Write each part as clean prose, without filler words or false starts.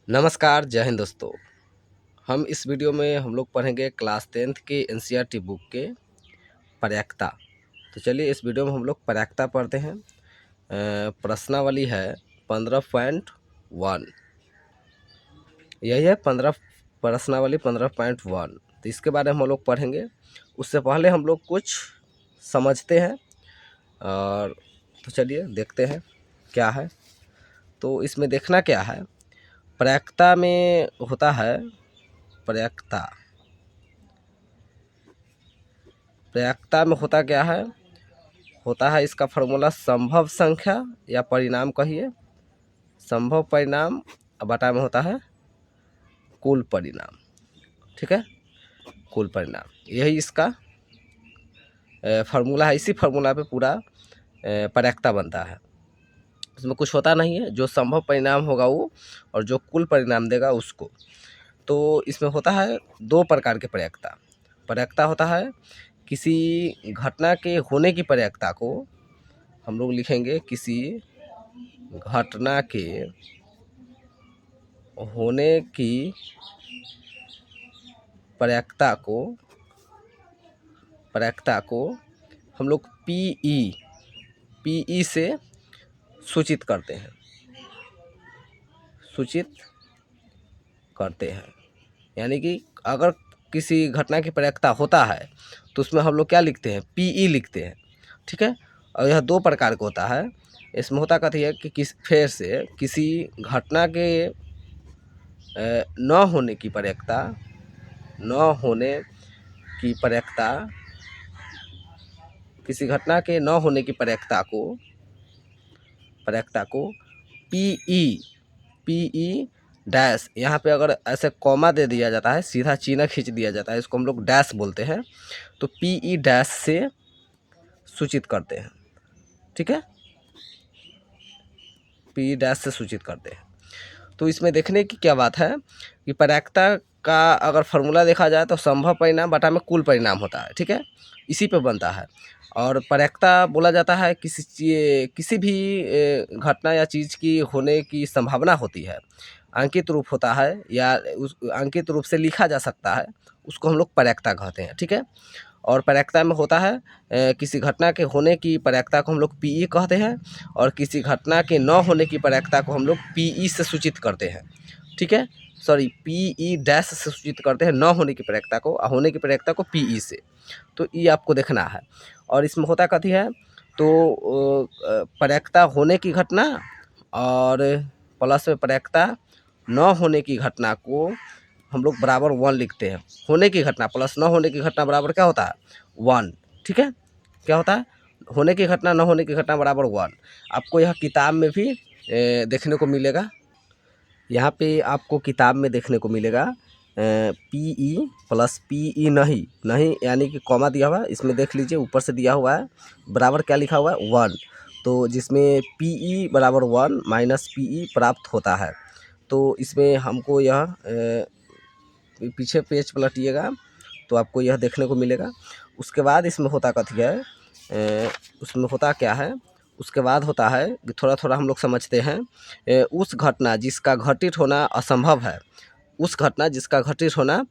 नमस्कार, जय हिंद दोस्तों। हम इस वीडियो में हम लोग पढ़ेंगे क्लास 10th के एनसीईआरटी बुक के प्रयाक्ता। तो चलिए इस वीडियो में हम लोग प्रयाक्ता पढ़ते हैं। प्रश्नावली है 15.1। यही है 15 प्रश्नावली 15.1। तो इसके बारे में हम लोग पढ़ेंगे। उससे पहले हम लोग कुछ समझते हैं और तो चलिए देखते हैं क्या है। तो इसमें देखना क्या है, प्रयाक्ता में होता है प्रयाक्ता। प्रयाक्ता में होता क्या है, होता है इसका फॉर्मूला संभव संख्या या परिणाम कहिए, संभव परिणाम बटा में होता है कुल परिणाम। ठीक है, कुल परिणाम यही इसका फार्मूला है। इसी फार्मूला पे पूरा प्रयाक्ता बनता है। इसमें कुछ होता नहीं है, जो संभव परिणाम होगा वो और जो कुल परिणाम देगा उसको। तो इसमें होता है दो प्रकार के प्रयाक्ता। प्रयाक्ता होता है किसी घटना के होने की प्रयाक्ता को हम लोग लिखेंगे, किसी घटना के होने की प्रयाक्ता को हम लोग पीई से सूचित करते हैं। यानी कि अगर किसी घटना की प्रयाक्ता होता है तो उसमें हम लोग क्या लिखते हैं, पीई लिखते हैं। ठीक है, और यह दो प्रकार का होता है। इसमें होता कथी है कि किसी घटना के न होने की प्रयाक्ता, किसी घटना के न होने की प्रयाक्ता को पीई डैश, यहाँ पे अगर ऐसे कॉमा दे दिया जाता है, सीधा चिन्ह खींच दिया जाता है, इसको हम लोग डैश बोलते हैं। तो पीई डैश से सूचित करते हैं। ठीक है, पीई डैश से सूचित करते हैं। तो इसमें देखने की क्या बात है कि प्रयाक्ता का अगर फार्मूला देखा जाए तो संभव परिणाम बटा में कुल परिणाम होता है। ठीक है, इसी पे बनता है। और प्रयाक्ता बोला जाता है किसी भी घटना या चीज़ की होने की संभावना होती है, अंकित रूप होता है या उस अंकित रूप से लिखा जा सकता है, उसको हम लोग प्रयाक्ता कहते हैं। ठीक है, और प्रयाक्ता में होता है किसी घटना के होने की प्रयाक्ता को हम लोग पीई कहते हैं और किसी घटना के न होने की प्रयाक्ता को हम लोग पीई से सूचित करते हैं। ठीक है, सॉरी, पीई डैश से सूचित करते हैं न होने की प्रयाक्ता को, और होने की प्रयाक्ता को पीई से। तो ये आपको देखना है। और इसमें होता कथी है, तो प्रयाक्ता होने की घटना और प्लस में प्रयाक्ता न होने की घटना को हम लोग बराबर 1 लिखते हैं। होने की घटना प्लस न होने की घटना बराबर क्या होता है, 1। ठीक है, क्या होता है, होने की घटना न होने की घटना बराबर 1। आपको यह किताब में भी देखने को मिलेगा। यहाँ पे आपको किताब में देखने को मिलेगा पीई प्लस पीई नहीं यानी कि कॉमा दिया हुआ है, इसमें देख लीजिए ऊपर से दिया हुआ है बराबर क्या लिखा हुआ है, 1। तो जिसमें पीई बराबर 1 माइनस पीई प्राप्त होता है। तो इसमें हमको यह पीछे पेज पलटिएगा तो आपको यह देखने को मिलेगा। उसके बाद इसमें होता कथी है, उसमें होता क्या है, उसके बाद होता है कि थोड़ा थोड़ा हम लोग समझते हैं। उस घटना जिसका घटित होना असंभव है, उस घटना जिसका घटित होना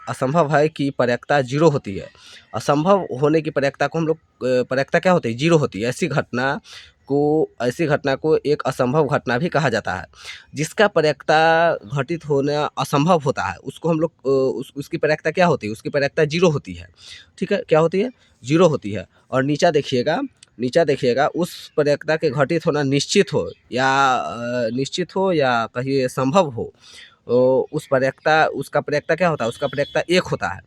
असंभव है कि प्रयाक्ता 0 होती है। असंभव होने की प्रयाक्ता को हम लोग प्रयाक्ता क्या होती है, 0 होती है। ऐसी घटना को एक असंभव घटना भी कहा जाता है। जिसका प्रयाक्ता घटित होना असंभव होता है उसको हम लोग उसकी प्रयाक्ता क्या होती है, उसकी प्रयाक्ता 0 होती है। ठीक है, क्या होती है, 0 होती है। और नीचा देखिएगा उस प्रयाक्ता के घटित होना निश्चित हो या कहिए संभव हो, तो उसका प्रयाक्ता क्या होता है, उसका प्रयाक्ता 1 होता है।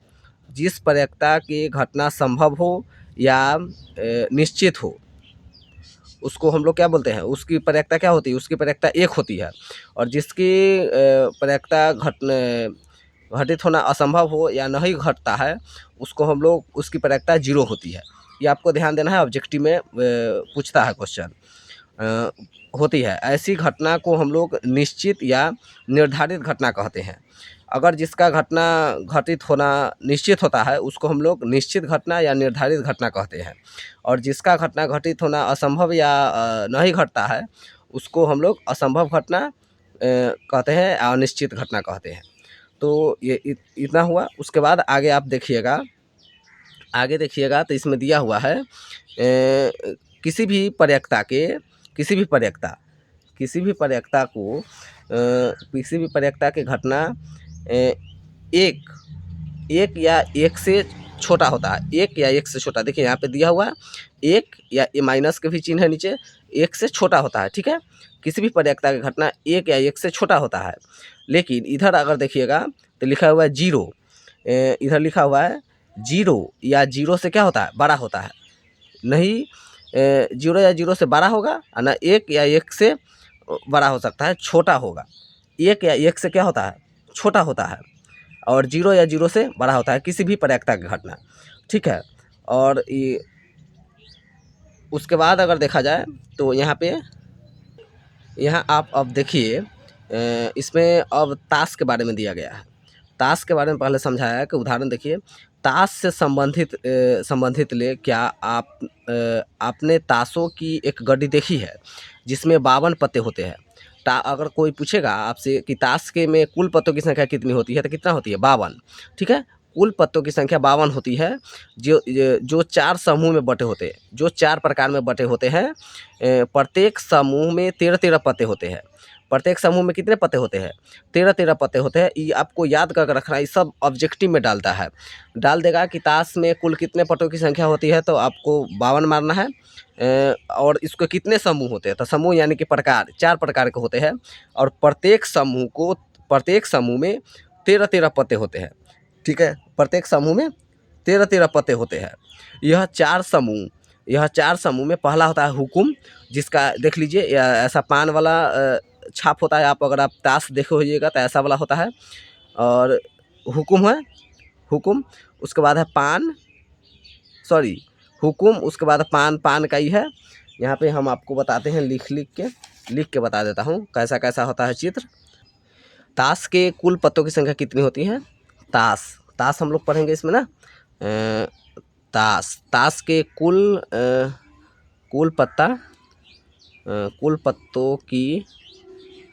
जिस प्रयाक्ता की घटना संभव हो या निश्चित हो उसको हम लोग क्या बोलते हैं, उसकी प्रयाक्ता क्या होती है, उसकी प्रयाक्ता 1 होती है। और जिसकी प्रयाक्ता घटित होना असंभव हो या नहीं घटता है उसको हम लोग उसकी प्रयाक्ता 0 होती है। ये आपको ध्यान देना है, ऑब्जेक्टिव में पूछता है क्वेश्चन। होती है ऐसी घटना को हम लोग निश्चित या निर्धारित घटना कहते हैं। अगर जिसका घटना घटित होना निश्चित होता है उसको हम लोग निश्चित घटना या निर्धारित घटना कहते हैं। और जिसका घटना घटित होना असंभव या नहीं घटता है उसको हम लोग असंभव घटना कहते हैं, अनिश्चित घटना कहते हैं। तो ये इतना हुआ। उसके बाद आगे आप देखिएगा, आगे देखिएगा तो इसमें दिया हुआ है किसी भी प्रयक्ता के, किसी भी प्रयक्ता, किसी भी प्रयक्ता को किसी भी प्रयक्ता की घटना एक या एक से छोटा होता है, एक या एक से छोटा। देखिए यहाँ पे दिया हुआ है एक या माइनस के भी चिन्ह है नीचे, एक से छोटा होता है, ठीक है। किसी भी प्रयक्ता की घटना एक या एक से छोटा होता है। लेकिन इधर अगर देखिएगा तो लिखा हुआ है जीरो, इधर लिखा हुआ है जीरो या जीरो से क्या होता है, बड़ा होता है। नहीं जीरो या जीरो से बड़ा होगा, ना एक या एक से बड़ा हो सकता है, छोटा होगा। एक या एक से क्या होता है, छोटा होता है, और जीरो या जीरो से बड़ा होता है किसी भी प्रयक्ता की घटना, ठीक है। और ये उसके बाद अगर देखा जाए तो यहाँ पे, यहाँ आप अब देखिए इसमें अब ताश के बारे में दिया गया है। ताश के बारे में पहले समझाया है कि उदाहरण देखिए, ताश से संबंधित ले क्या आपने ताशों की एक गड्डी देखी है जिसमें 52 पत्ते होते हैं। अगर कोई पूछेगा आपसे कि ताश के में कुल पत्तों की संख्या कितनी होती है, तो कितना होती है, 52, ठीक है। कुल पत्तों की संख्या 52 होती है, जो 4 समूह में बटे होते हैं, जो 4 प्रकार में बटे होते हैं। प्रत्येक समूह में 13-13 पत्ते होते हैं। प्रत्येक समूह में कितने पत्ते होते हैं, 13-13 पत्ते होते हैं। ये आपको याद करके रखना, ये सब ऑब्जेक्टिव में डालता है। डाल देगा कि ताश में कुल कितने पत्तों की संख्या होती है, तो आपको 52 मारना है। और इसको कितने समूह होते हैं, तो समूह यानी कि प्रकार 4 प्रकार के होते हैं, और प्रत्येक समूह में 13-13 पत्ते होते हैं, ठीक है। प्रत्येक समूह में 13-13 पत्ते होते हैं। यह 4 समूह में पहला होता है हुकुम, जिसका देख लीजिए ऐसा पान वाला छाप होता है। अगर आप ताश देखे होइएगा तो ऐसा वाला होता है, और हुकुम है, हुकुम। उसके बाद है पान, सॉरी हुकुम, उसके बाद पान का ही है। यहाँ पे हम आपको बताते हैं, लिख के बता देता हूँ कैसा कैसा होता है चित्र। ताश के कुल पत्तों की संख्या कितनी होती है, ताश हम लोग पढ़ेंगे इसमें ना। ताश के कुल पत्तों की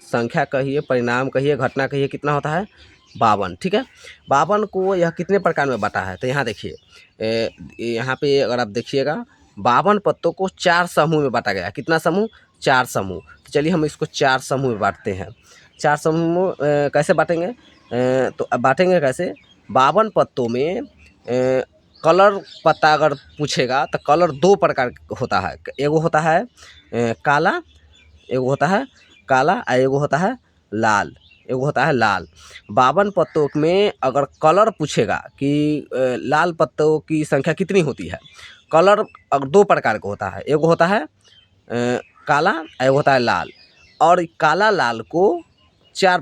संख्या कहिए, परिणाम कहिए, घटना कहिए, कितना होता है, 52, ठीक है। 52 को यह कितने प्रकार में बांटा है, तो यहाँ देखिए यहाँ पे अगर आप देखिएगा 52 पत्तों को 4 समूह में बांटा गया। कितना समूह, 4 समूह। तो चलिए हम इसको 4 समूह में बांटते हैं। 4 समूह कैसे बांटेंगे, तो अब बांटेंगे कैसे, 52 पत्तों में कलर पत्ता अगर पूछेगा तो कलर 2 प्रकार होता है। एगो होता है काला, एगो होता है काला, और एगो होता है लाल, एगो होता है लाल। 52 पत्तों में अगर कलर पूछेगा कि लाल पत्तों की संख्या कितनी होती है, कलर अगर 2 प्रकार का होता है, एगो होता है काला, एगो होता है लाल। और काला लाल को 4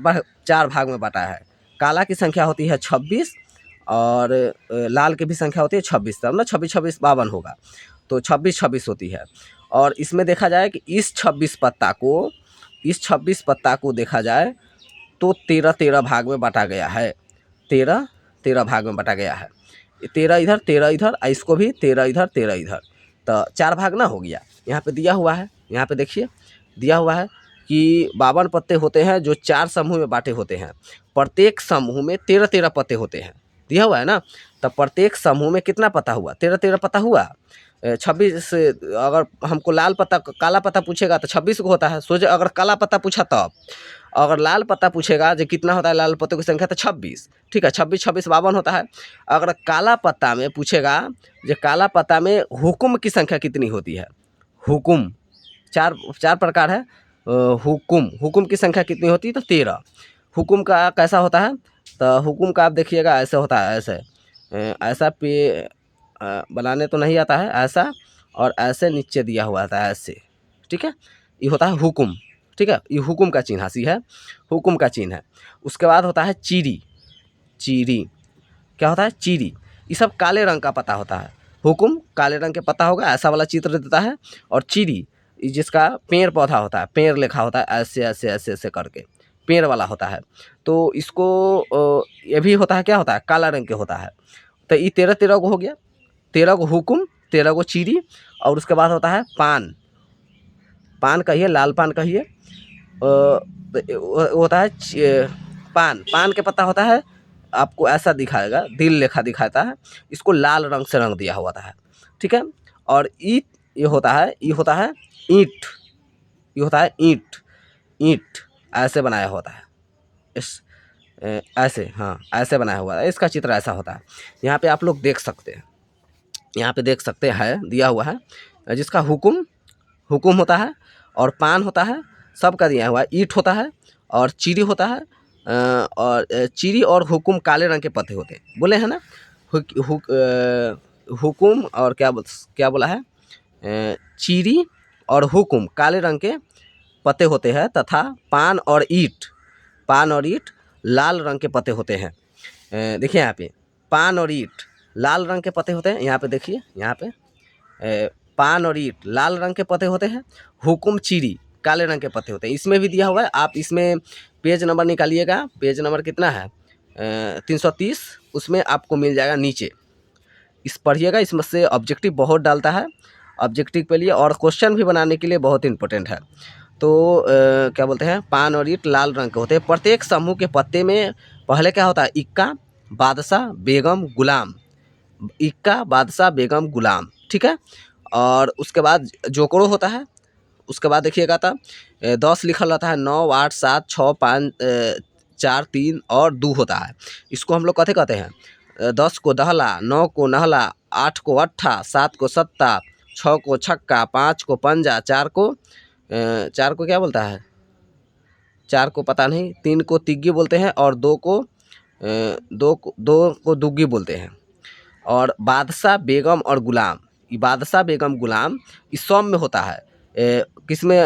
भाग में बांटा है। काला की संख्या होती है 26, और लाल की भी संख्या होती है 26, तब ना 26-26 52 होगा, तो 26-26 होती है। और इसमें देखा जाए कि इस 26 पत्ता को देखा जाए तो 13-13 भाग में बांटा गया है। 13-13 भाग में बांटा गया है। 13 इधर 13 इधर, इसको भी 13 इधर 13 इधर, तो 4 भाग ना हो गया। यहाँ पे दिया हुआ है, यहाँ पे देखिए दिया हुआ है कि 52 पत्ते होते हैं जो 4 समूह में बांटे होते हैं। प्रत्येक समूह में 13-13 पत्ते होते हैं, दिया हुआ है ना। तो प्रत्येक समूह में कितना पत्ता हुआ, 13-13 पत्ता हुआ। 26 अगर हमको काला पत्ता पूछेगा तो 26 को होता है। सोचे अगर काला पत्ता पूछा तब, अगर लाल पत्ता पूछेगा जो कितना होता है लाल पत्तों की संख्या, तो 26, ठीक है। 26-26 52 होता है। अगर काला पत्ता में पूछेगा जो काला पत्ता में हुकुम की संख्या कितनी होती है, हुकुम 4 प्रकार है। हुकुम की संख्या कितनी होती है, तो 13। हुकुम का कैसा होता है, तो हुकुम का आप देखिएगा ऐसे होता है, ऐसा पे बनाने तो नहीं आता है ऐसा, और ऐसे नीचे दिया हुआ था ऐसे, ठीक है। ये होता है हुकुम, ठीक है। ये हुकुम का चिन्ह सी है, हुकुम का चिन्ह है। उसके बाद होता है चीरी, क्या होता है, चीरी। ये सब काले रंग का पत्ता होता है। हुकुम काले रंग के पत्ता होगा, ऐसा वाला चित्र देता है। और चीरी जिसका पेड़ पौधा होता है, पेड़ लिखा होता है ऐसे ऐसे ऐसे ऐसे करके, पेड़ वाला होता है। तो इसको ये भी होता है, क्या होता है, काला रंग के होता है। तो ये 13-13 को हो गया, 13 को हुकुम, 13 को चीरी, और उसके बाद होता है पान, पान कहिए, लाल पान कहिए, वो होता है पान। पान के पत्ता होता है आपको ऐसा दिखाएगा, दिल लेखा दिखाता है, इसको लाल रंग से रंग दिया हुआ है, ठीक है। और ईट ये होता है ईंट, ये होता है ईंट, ईंट ऐसे बनाया होता है, इस ऐसे, हाँ ऐसे बनाया हुआ है, इसका चित्र ऐसा होता है। यहाँ पे आप लोग देख सकते हैं, यहाँ पे देख सकते हैं दिया हुआ है जिसका हुकुम होता है और पान होता है, सबका दिया हुआ है। ईंट होता है और चीरी होता है, और चीरी और हुकुम काले रंग के पत्ते होते हैं, बोले हैं ना। हुकुम और क्या बोला है, चीरी और हुकुम काले रंग के पत्ते होते हैं, तथा पान और ईंट लाल रंग के पत्ते होते हैं। देखिए यहाँ पे पान और ईंट लाल रंग के पत्ते होते हैं, यहाँ पे देखिए, यहाँ पे पान और ईंट लाल रंग के पत्ते होते हैं, हुकुम चीरी काले रंग के पत्ते होते हैं। इसमें भी दिया हुआ है, आप इसमें पेज नंबर निकालिएगा, पेज नंबर कितना है 330, उसमें आपको मिल जाएगा नीचे, इस पढ़िएगा। इसमें से ऑब्जेक्टिव बहुत डालता है, ऑब्जेक्टिव के लिए और क्वेश्चन भी बनाने के लिए बहुत इंपॉर्टेंट है। तो क्या बोलते हैं, पान और ईंट लाल रंग के होते हैं। प्रत्येक समूह के पत्ते में पहले क्या होता है, इक्का, बादशाह, बेगम, गुलाम, इक्का, बादशाह, बेगम, गुलाम, ठीक है। और उसके बाद जोकड़ो होता है, उसके बाद देखिएगा तब 10 लिखल रहता है, 9, 8, 7, 6, 5, 4, 3 और 2 होता है। इसको हम लोग कहते हैं 10 को दहला, 9 को नहला, 8 को अट्ठा, 7 को सत्ता, 6 को छक्का, 5 को पंजा, 4 को क्या बोलता है, 4 को पता नहीं, 3 को तिग्गी बोलते हैं और 2 को दुग्गी बोलते हैं। और बादशाह, बेगम और गुलाम, ये बादशाह, बेगम, गुलाम इस सौम में होता है। किसमें,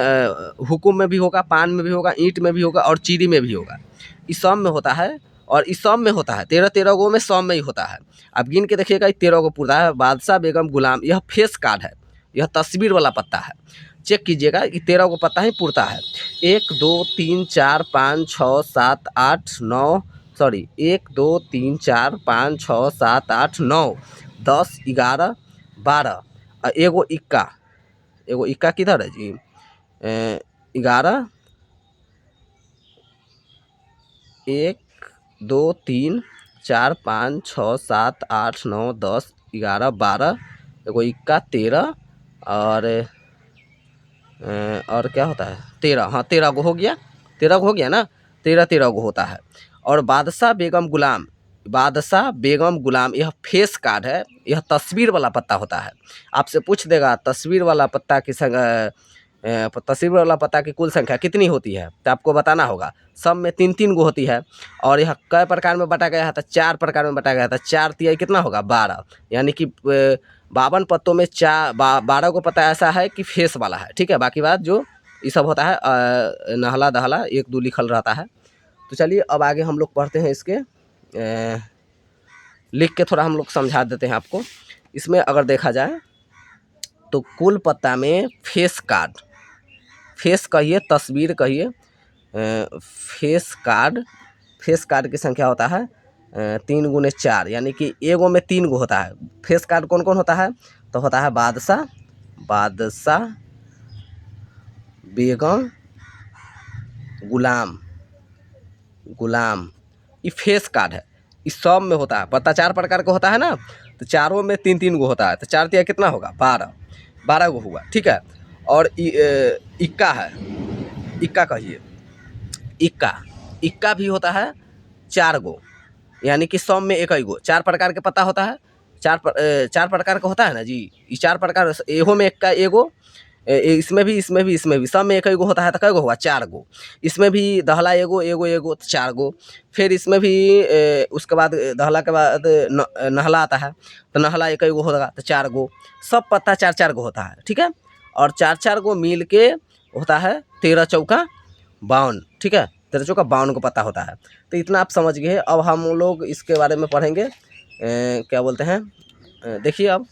हुकुम में भी होगा, पान में भी होगा, ईंट में भी होगा और चीरी में भी होगा। इस सौम में होता है, और इस सौम में होता है 13 गो में, सौम में ही होता है। आप गिन के देखिएगा, 13 गो पूरा है। बादशाह, बेगम, गुलाम, यह फेस कार्ड है, यह तस्वीर वाला पत्ता है। चेक कीजिएगा कि 13 गो पत्ता ही पुरता है। 1, 2, 3, 4, 5, 6, 7, 8, 9, सॉरी 1, 2, 3, 4, 5, 6, 7, 8, 9, 10, 11, 12 और एगो इक्का किधर है जी, 11, 1, 2, 3, 4, 5, 6, 7, 8, 9, 10, 11, 12 एगो इक्का 13 और क्या होता है 13, हाँ 13 गो हो गया, 13 गो हो गया ना, 13 गो होता है। और बादशाह, बेगम, गुलाम यह फेस कार्ड है, यह तस्वीर वाला पत्ता होता है। आपसे पूछ देगा तस्वीर वाला पत्ता की कुल संख्या कितनी होती है, तो आपको बताना होगा। सब में 3 गो होती है, और यह कई प्रकार में बटा गया है, तो 4 प्रकार में बटा गया था। 4 तिहाई कितना होगा 12, यानी कि 52 पत्तों में 12 को पता ऐसा है कि फेस वाला है, ठीक है। बाकी बात जो ये सब होता है नहला दहला 1, 2 लिखल रहता है। तो चलिए अब आगे हम लोग पढ़ते हैं, इसके लिख के थोड़ा हम लोग समझा देते हैं आपको। इसमें अगर देखा जाए तो कुल पत्ता में फेस कहिए, तस्वीर कहिए, फेस कार्ड की संख्या होता है 3 गुने 4, यानी कि एगो में 3 गो होता है। फेस कार्ड कौन कौन होता है, तो होता है बादशाह, बेगम, गुलाम, ये फेस कार्ड है। इस सब में होता है, पत्ता 4 प्रकार का होता है ना, तो चारों में 3 गो होता है, तो 4 तिया कितना होगा 12 गो हुआ, ठीक है। और इक्का है, इक्का कहिए, इक्का भी होता है 4 गो, यानी कि सौ में 1 गो। 4 प्रकार के पत्ता होता है, 4 प्रकार का होता है ना जी, ये 4 प्रकार, एहो में इक्का एगो, इसमें भी सब में 1 गो होता है, तो कै गो हुआ 4 गो। इसमें भी दहला एगो तो 4 गो। फिर इसमें भी उसके बाद दहला के बाद नहला आता है, तो नहला 1 गो होगा, तो 4 गो। सब पत्ता 4 गो होता है, ठीक है। और 4 गो मिल के होता है 13 चौका 52, ठीक है। 13 चौका 52 को पत्ता होता है। तो इतना आप समझ गए। अब हम लोग इसके बारे में पढ़ेंगे, क्या बोलते हैं, देखिए अब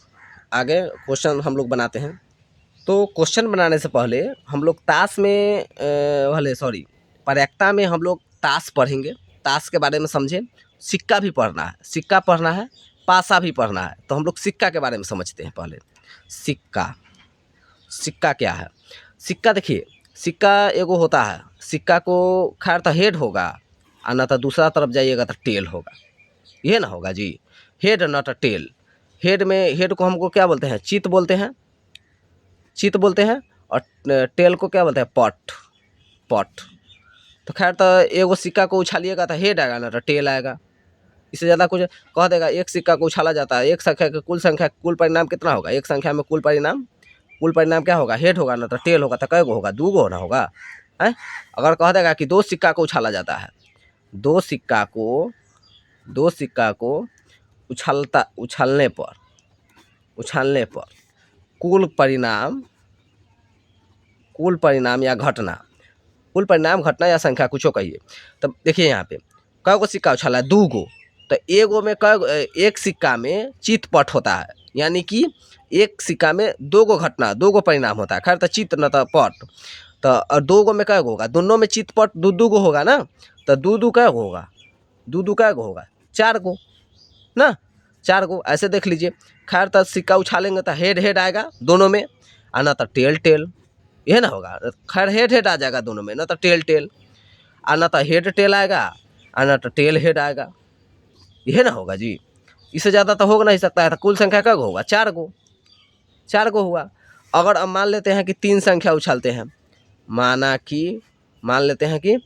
आगे क्वेश्चन हम लोग बनाते हैं। तो क्वेश्चन बनाने से पहले हम लोग प्रयाक्ता में हम लोग ताश पढ़ेंगे, ताश के बारे में समझें। सिक्का भी पढ़ना है, पासा भी पढ़ना है। तो हम लोग सिक्का के बारे में समझते हैं पहले। सिक्का क्या है, सिक्का देखिए, सिक्का एगो होता है, सिक्का को खैर तो हेड होगा और ना तो दूसरा तरफ जाइएगा तो टेल होगा, ये ना होगा जी, head not a tail. Head में, हेड को हमको क्या बोलते हैं, चित बोलते हैं, चित बोलते हैं, और टेल को क्या बोलते हैं, पॉट, पॉट। तो खैर तो एगो सिक्का को उछालिएगा तो हेड आएगा ना तो टेल आएगा, इससे ज़्यादा कुछ कह देगा। एक सिक्का को उछाला जाता है, एक संख्या के कुल संख्या, कुल परिणाम कितना होगा, एक संख्या में कुल परिणाम क्या होगा, हेड होगा ना तो टेल होगा, तो कै गो होगा, दू गो ना होगा है। अगर कह देगा कि दो सिक्का को उछाला जाता है, दो सिक्का को उछालने पर कुल परिणाम या घटना, कुल परिणाम, घटना या संख्या कुछ कहिए। तब देखिए यहाँ पे कै गो सिक्का उछाला है, दू गो, तो एगो में एक सिक्का में चित पट होता है, यानी कि एक सिक्का में दो गो घटना, दो गो परिणाम होता है। खैर तो चित न तो पट, तो और दो गो में कै गो होगा, दोनों में चित पट दू गो होगा ना, तो दू कै गो होगा, दू कै गो होगा, 4 गो ना, 4 गो। ऐसे देख लीजिए। खैर तो सिक्का उछालेंगे तो हेड आएगा दोनों में, और ना तो टेल, ये ना होगा। खैर हेड आ जाएगा दोनों में, ना तो टेल, और ना तो हेड टेल आएगा, और ना तो टेल हेड आएगा, ये ना होगा जी। इससे ज़्यादा तो हो नहीं सकता है। तो कुल संख्या क्या होगा, 4 गो हुआ। अगर अब मान लेते हैं कि 3 संख्या उछालते हैं, मान लेते हैं कि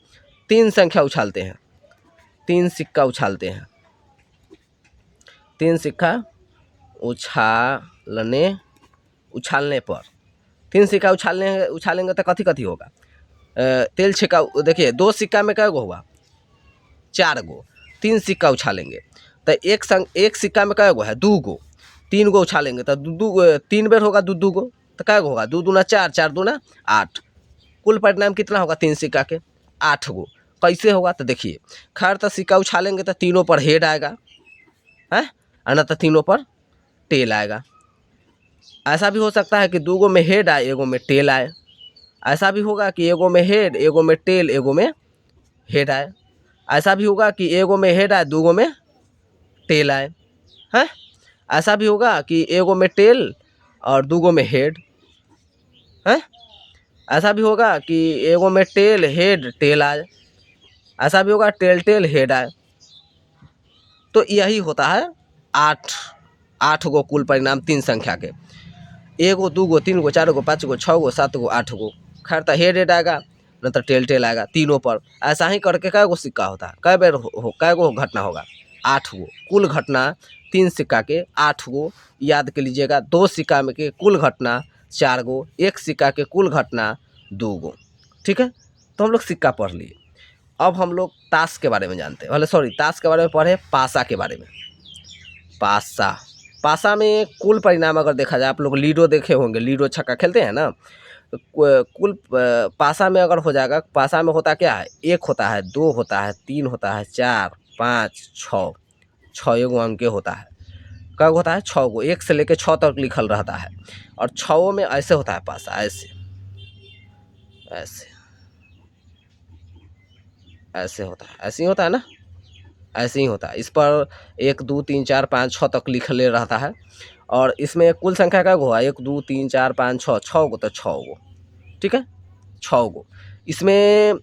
3 संख्या उछालते हैं, 3 सिक्का उछालते हैं, 3 सिक्का उछालने पर, 3 सिक्का उछालेंगे तो कथी होगा, तेल छिक्का। देखिए 2 सिक्का में कै गो हुआ, 4 गो, 3 सिक्का उछालेंगे तो एक सिक्का में कै गो है, 2 गो, 3 गो उछालेंगे तो 3 बेर होगा, दू गो, तो कै गो होगा, 2 दूना 4, 4 दूना 8। कुल परिणाम कितना होगा 3 सिक्का के, 8 गो। कैसे होगा तो देखिए, खैर तो सिक्का उछालेंगे तो तीनों पर हेड आएगा है, और ना तो तीनों पर टेल आएगा। ऐसा भी हो सकता है कि 2 गो में हेड आए, एगो में टेल आए। ऐसा भी होगा कि एगो में हेड, एगो में टेल, एगो में हेड आए। ऐसा भी होगा कि एगो में हेड आए, 2 गो में टेल आए हैं। ऐसा भी होगा कि एगो में टेल और 2 गो में हेड हैं। ऐसा भी होगा कि एगो में टेल हेड टेल आए। ऐसा भी होगा टेल हेड आए। तो यही होता है 8 गो कुल परिणाम 3 संख्या के, 1 गो 2 गो 3 गो 4 गो 5 गो 6 गो 7 गो 8 गो। खैर तो हेड आएगा, न तो टेल आएगा तीनों पर। ऐसा ही करके कै गो सिक्का होता है, कै बेर कै गो घटना होगा, 8 गो। कुल घटना 3 सिक्का के 8 गो, याद कर लीजिएगा। 2 सिक्का में के कुल घटना 4 गो, 1 सिक्का के कुल घटना 2 गो। ठीक है, तो हम लोग सिक्का पढ़ लिए। अब हम लोग ताश के बारे में जानते हैं, ताश के बारे में पढ़े, पासा के बारे में। पासा में कुल परिणाम अगर देखा जाए, आप लोग लीडो देखे होंगे, लीडो छक्का खेलते हैं ना, तो कुल पासा में अगर हो जाएगा, पासा में होता क्या है, 1 होता है, 2 होता है, 3 होता है, 4 5 6 एगो अंक होता है। कब होता है, 6 गो, 1 से लेकर 6 तक लिखल रहता है। और 6 में ऐसे होता है पासा, ऐसे होता है, ऐसे ही होता है ना, ऐसे ही होता है। इस पर 1 2 3 4 5 6 तक लिखले रहता है। और इसमें कुल संख्या का हुआ 1 2 3 4 5 6 गो, तो 6 गो। ठीक है, 6 गो। इसमें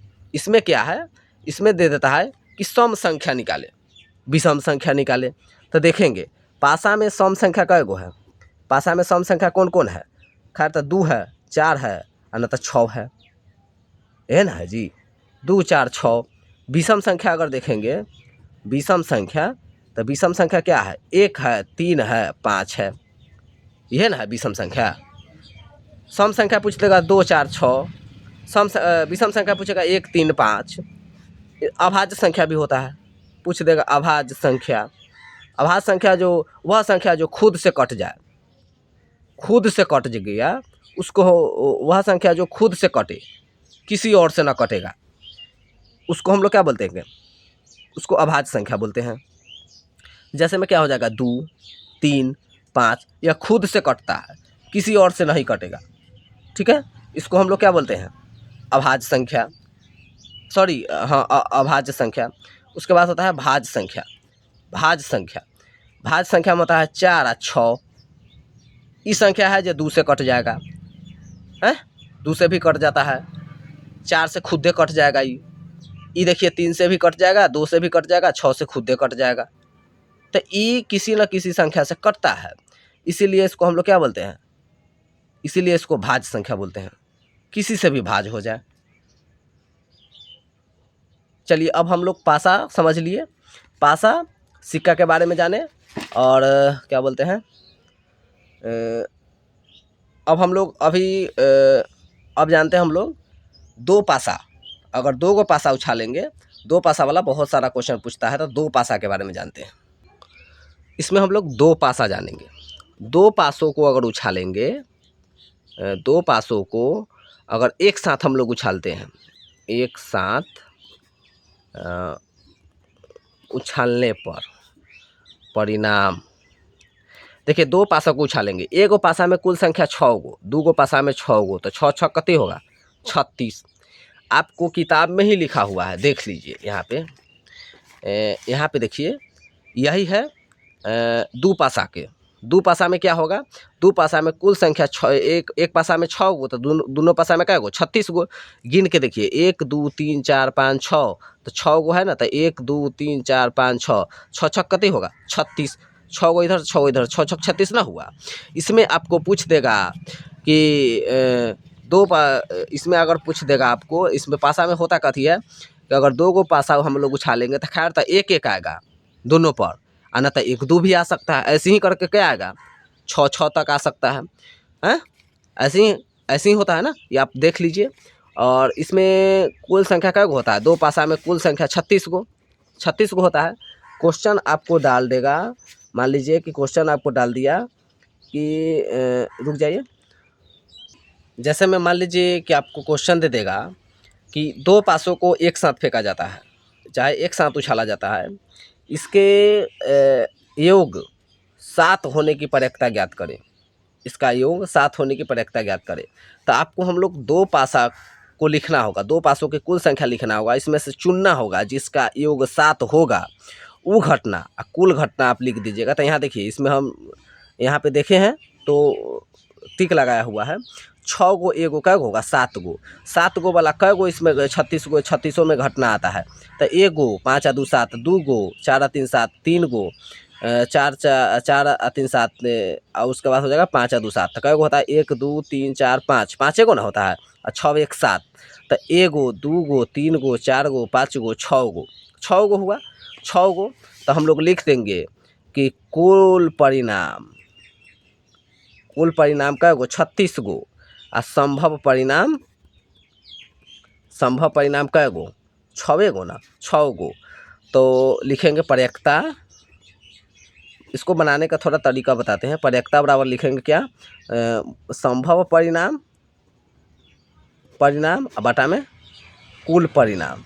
क्या है, इसमें दे देता है कि सम संख्या निकाले, विषम संख्या निकाले। तो देखेंगे पासा में सम संख्या कै गो है, पासा में सम संख्या कौन कौन है। खैर तो 2 है, 4 है, और न तो 6 है, ये ना है जी, 2 4 6। विषम संख्या अगर देखेंगे, विषम संख्या, तो विषम संख्या क्या है, 1 है, 3 है, 5 है, यह ना है विषम संख्या। सम संख्या पूछ लेगा 2 4 6, विषम संख्या पूछेगा 1 3 5। अभाज्य संख्या भी होता है, पूछ देगा अभाज्य संख्या। अभाज्य संख्या जो वह संख्या जो खुद से कट जाए, खुद से कट गया उसको, वह संख्या जो खुद से कटे, किसी और से ना कटेगा, उसको हम लोग क्या बोलते हैं, उसको अभाज्य संख्या बोलते हैं। जैसे में क्या हो जाएगा, 2 3 5, यह खुद से कटता है, किसी और से नहीं कटेगा। ठीक है, इसको हम लोग क्या बोलते हैं, अभाज्य संख्या, अभाज्य संख्या। उसके बाद होता है भाज्य संख्या। भाज्य संख्या में होता है 4 और 6। इस संख्या है जो 2 से कट जाएगा है, 2 से भी कट जाता है, 4 से खुदे कट जाएगा ई देखिए 3 से भी कट जाएगा, 2 से भी कट जाएगा, 6 से खुदे कट जाएगा। तो ई किसी न किसी संख्या से कटता है, इसीलिए इसको हम लोग क्या बोलते हैं, इसीलिए इसको भाज्य संख्या बोलते हैं, किसी से भी भाज्य हो जाए। चलिए अब हम लोग पासा समझ लिए, पासा सिक्का के बारे में जाने और क्या बोलते हैं, अब हम लोग अब जानते हैं हम लोग 2 पासा, अगर 2 को पासा उछालेंगे, 2 पासा वाला बहुत सारा क्वेश्चन पूछता है, तो 2 पासा के बारे में जानते हैं। इसमें हम लोग 2 पासा जानेंगे। 2 पासों को अगर उछालेंगे, 2 पासों को अगर एक साथ हम लोग उछालते हैं, एक साथ उछालने पर परिणाम, देखिए 2 पासा को उछालेंगे, एगो पासा में कुल संख्या 6 गो, 2 गो पासा में 6 गो, तो 6 6 कते होगा 36। आपको किताब में ही लिखा हुआ है, देख लीजिए यहाँ पे देखिए, यही है 2 पासा के। 2 पासा में क्या होगा, 2 पासा में कुल संख्या 6, एक पासा में 6 गो, तो दोनों पासा में क्या गो 36 गो। गिन के देखिए 1 2 3 4 5 6, तो 6 गो है ना, तो 1 2 3 4 5 6, 6 6 कते होगा 36, 6 गो इधर 6 गो इधर, 6 6 36 ना हुआ। इसमें आपको पूछ देगा कि इसमें अगर पूछ देगा आपको, इसमें पासा में होता कथी है कि अगर 2 गो पासा हम लोग उछालेंगे तो खैर तो एक एक आएगा दोनों पर, आना तो 1 2 भी आ सकता है, ऐसे ही करके क्या आएगा 6 6 तक आ सकता है, हैं ऐसे ही होता है ना, ये आप देख लीजिए। और इसमें कुल संख्या क्या होता है, 2 पासा में कुल संख्या 36 गो होता है। क्वेश्चन आपको डाल देगा, मान लीजिए कि क्वेश्चन आपको डाल दिया कि रुक जाइए, जैसे में मान लीजिए कि आपको क्वेश्चन दे देगा कि 2 पासों को एक साथ फेंका जाता है, चाहे एक साथ उछाला जाता है, इसके योग 7 होने की प्रयेक्ता ज्ञात करें, इसका योग 7 होने की प्रयेक्ता ज्ञात करें। तो आपको हम लोग 2 पासा को लिखना होगा, 2 पासों की कुल संख्या लिखना होगा, इसमें से चुनना होगा जिसका योग 7 होगा, वो घटना कुल घटना आप लिख दीजिएगा। तो यहाँ देखिए, इसमें हम यहाँ पे देखे हैं तो टिक लगाया हुआ है, 6 गो एगो कै गो होगा 7 गो, 7 गो वाला कै गो इसमें 36 गो, 36 में घटना आता है, तो एगो 5 2 7, 2 गो 4 3 7, 3 गो 4 3 7, और उसके बाद हो जाएगा 5 2 7, तो कै गो होता है 1 2 3 4 5, 5 गो ना होता है, और 6 1 7, तो एगो 2 गो 3 गो 4 गो 5 गो 6 गो हुआ 6 गो। तो हम लोग लिख देंगे कि कुल परिणाम कै गो 36 गो, और संभव परिणाम कै गो 6 गो ना, 6 गो। तो लिखेंगे प्रयेक्ता, इसको बनाने का थोड़ा तरीका बताते हैं। प्रयेक्ता बराबर लिखेंगे क्या, संभव परिणाम बटा में कुल परिणाम।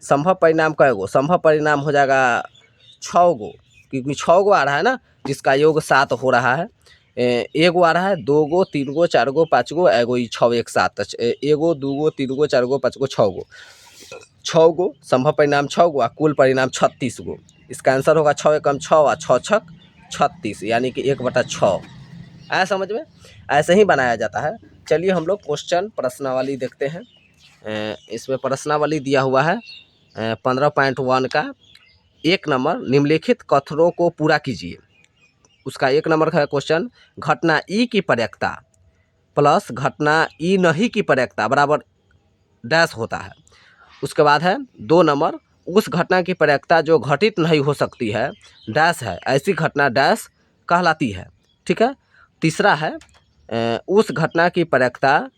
संभव परिणाम कै गो, संभव परिणाम हो जाएगा 6 गो, क्योंकि 6 गो आ रहा है ना, जिसका योग 7 हो रहा है। एगो आ रहा है, 2 गो 3 गो 4 गो 5 गो, एगो 6 1 7, एगो 2 गो 3 गो 4 गो 5 गो 6 गो, संभव परिणाम 6 गो, कुल परिणाम 36 गो। इसका आंसर होगा 6 एकम 6 और 6 छक 36, यानी कि 1/6। आया समझ में, ऐसे ही बनाया जाता है। चलिए हम लोग क्वेश्चन प्रश्नावली देखते हैं। इसमें प्रश्नावली दिया हुआ है 15.1 का 1 नंबर, निम्नलिखित कथनों को पूरा कीजिए। उसका 1 नंबर का क्वेश्चन, घटना ई की प्रयेक्ता प्लस घटना ई नहीं की प्रयेक्ता बराबर डैश होता है। उसके बाद है 2 नंबर, उस घटना की प्रयेक्ता जो घटित नहीं हो सकती है डैश है, ऐसी घटना डैश कहलाती है। ठीक है। तीसरा है उस घटना की प्रयेक्ता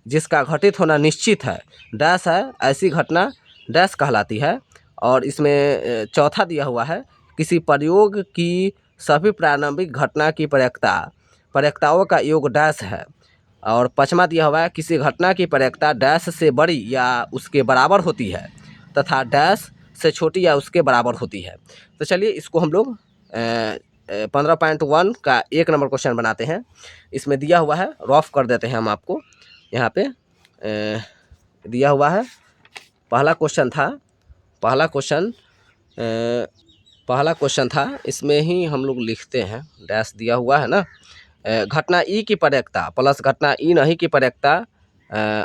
जिसका घटित होना निश्चित है डैश है, ऐसी घटना डैश कहलाती है। और इसमें चौथा दिया हुआ है, किसी प्रयोग की सभी प्रारंभिक घटना की प्रयेक्ताओं का योग डैश है। और पाँचवा दिया हुआ है, किसी घटना की प्रयेक्ता डैश से बड़ी या उसके बराबर होती है तथा डैश से छोटी या उसके बराबर होती है। तो चलिए इसको हम लोग 15.1 का 1 नंबर क्वेश्चन बनाते हैं। इसमें दिया हुआ है, रफ कर देते हैं हम आपको। यहाँ पे दिया हुआ है, पहला क्वेश्चन था, इसमें ही हम लोग लिखते हैं, डैश दिया हुआ है ना, घटना ई की प्रत्येकता प्लस घटना ई नहीं की प्रत्येकता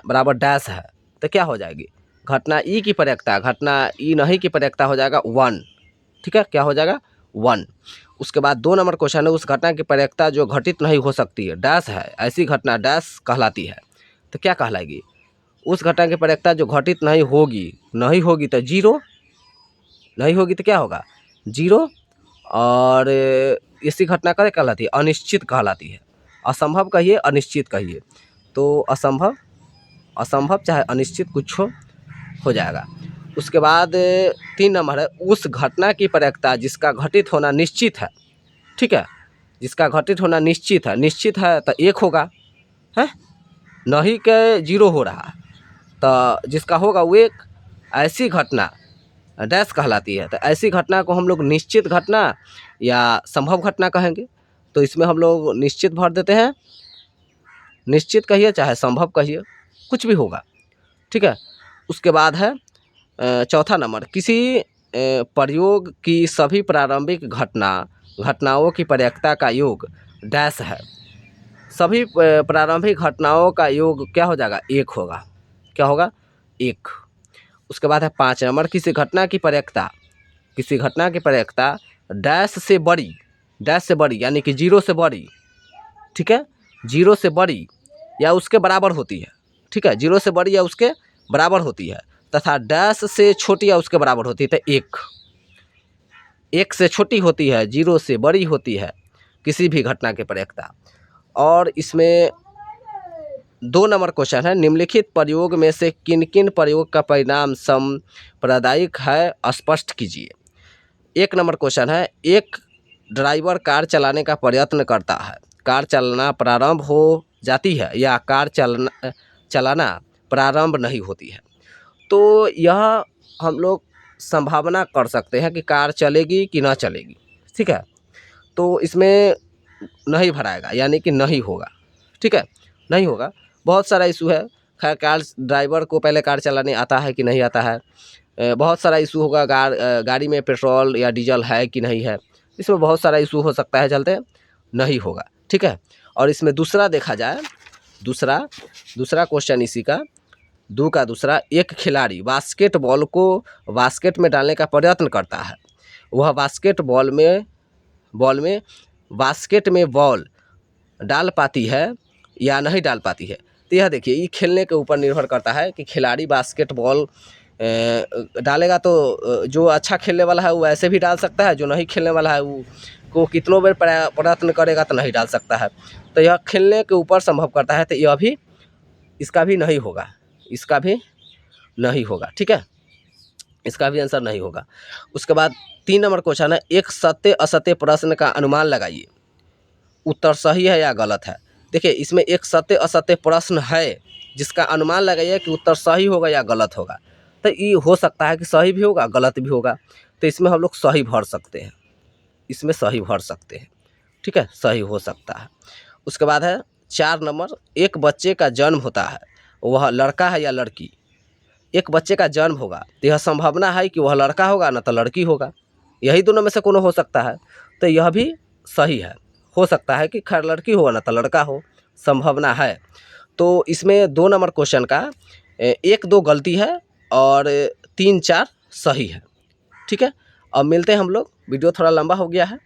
बराबर डैश है, तो क्या हो जाएगी? घटना ई की प्रत्येकता घटना ई नहीं की प्रत्येकता हो जाएगा 1, ठीक है, क्या हो जाएगा 1। उसके बाद 2 नंबर क्वेश्चन है, उस घटना की प्रत्येकता जो घटित नहीं हो सकती है, डैश है, ऐसी घटना डैश कहलाती है, तो क्या कहलाएगी? उस घटना की प्रत्येकता जो घटित नहीं होगी तो 0, नहीं होगी तो क्या होगा 0, और ऐसी घटना क्या कहलाती है? अनिश्चित कहलाती है। असंभव कहिए, अनिश्चित कहिए, तो असंभव चाहे अनिश्चित कुछ हो जाएगा। उसके बाद 3 नंबर है, उस घटना की प्रत्येकता जिसका घटित होना निश्चित है, ठीक है, जिसका घटित होना निश्चित है तो 1 होगा, है नहीं के 0 हो रहा, तो जिसका होगा वो 1। ऐसी घटना डैश कहलाती है, तो ऐसी घटना को हम लोग निश्चित घटना या संभव घटना कहेंगे। तो इसमें हम लोग निश्चित भर देते हैं, निश्चित कहिए चाहे संभव कहिए, कुछ भी होगा, ठीक है। उसके बाद है चौथा नंबर, किसी प्रयोग की सभी प्रारंभिक घटनाओं की प्रत्येकता का योग डैश है। सभी प्रारंभिक घटनाओं का योग क्या हो जाएगा? 1 होगा, क्या होगा? 1। उसके बाद है 5 नंबर, किसी घटना की प्रत्येकता डैश से बड़ी यानी कि 0 से बड़ी, ठीक है, 0 से बड़ी या उसके बराबर होती है, ठीक है, 0 से बड़ी या उसके बराबर होती है, तथा डैश से छोटी या उसके बराबर होती है, तो 1 से छोटी होती है, 0 से बड़ी होती है किसी भी घटना की प्रत्येकता। और इसमें 2 नंबर क्वेश्चन है, निम्नलिखित प्रयोग में से किन किन प्रयोग का परिणाम सांप्रदायिक है, स्पष्ट कीजिए। 1 नंबर क्वेश्चन है, एक ड्राइवर कार चलाने का प्रयत्न करता है, कार चलना प्रारंभ हो जाती है या कार चलाना प्रारंभ नहीं होती है। तो यह हम लोग संभावना कर सकते हैं कि कार चलेगी कि ना चलेगी, ठीक है, तो इसमें नहीं भराएगा यानी कि नहीं होगा, ठीक है, नहीं होगा। बहुत सारा इशू है, खैर कार ड्राइवर को पहले कार चलाने आता है कि नहीं आता है, बहुत सारा इशू होगा, गाड़ी में पेट्रोल या डीजल है कि नहीं है, इसमें बहुत सारा इशू हो सकता है, चलते नहीं होगा, ठीक है। और इसमें दूसरा देखा जाए, दूसरा क्वेश्चन इसी का 2 का दूसरा, एक खिलाड़ी बास्केटबॉल को बास्केट में डालने का प्रयत्न करता है, वह बास्केट में बॉल डाल पाती है या नहीं डाल पाती है। तो यह देखिए, ये खेलने के ऊपर निर्भर करता है कि खिलाड़ी बास्केटबॉल डालेगा तो जो अच्छा खेलने वाला है वो ऐसे भी डाल सकता है, जो नहीं खेलने वाला है वो को कितनों बार प्रयत्न करेगा तो नहीं डाल सकता है। तो यह खेलने के ऊपर संभव करता है, तो यह भी इसका भी नहीं होगा, इसका भी नहीं होगा, ठीक है, इसका भी आंसर नहीं होगा। उसके बाद 3 नंबर क्वेश्चन है, एक सत्य असत्य प्रश्न का अनुमान लगाइए, उत्तर सही है या गलत है। देखिए, इसमें एक सत्य असत्य प्रश्न है जिसका अनुमान लगाइए कि उत्तर सही होगा या गलत होगा। तो ये हो सकता है कि सही भी होगा, गलत भी होगा, तो इसमें हम लोग सही भर सकते हैं, इसमें सही भर सकते हैं, ठीक है, सही हो सकता है। उसके बाद है 4 नंबर, एक बच्चे का जन्म होता है, वह लड़का है या लड़की। एक बच्चे का जन्म होगा तो यह संभावना है कि वह लड़का होगा ना तो लड़की होगा, यही दोनों में से कोनो हो सकता है, तो यह भी सही है, हो सकता है कि खैर लड़की हो ना तो लड़का हो, संभावना है। तो इसमें 2 नंबर क्वेश्चन का 1-2 गलती है और 3-4 सही है, ठीक है। अब मिलते हैं हम लोग, वीडियो थोड़ा लंबा हो गया है,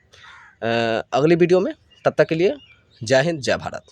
अगली वीडियो में, तब तक के लिए जय हिंद जय भारत।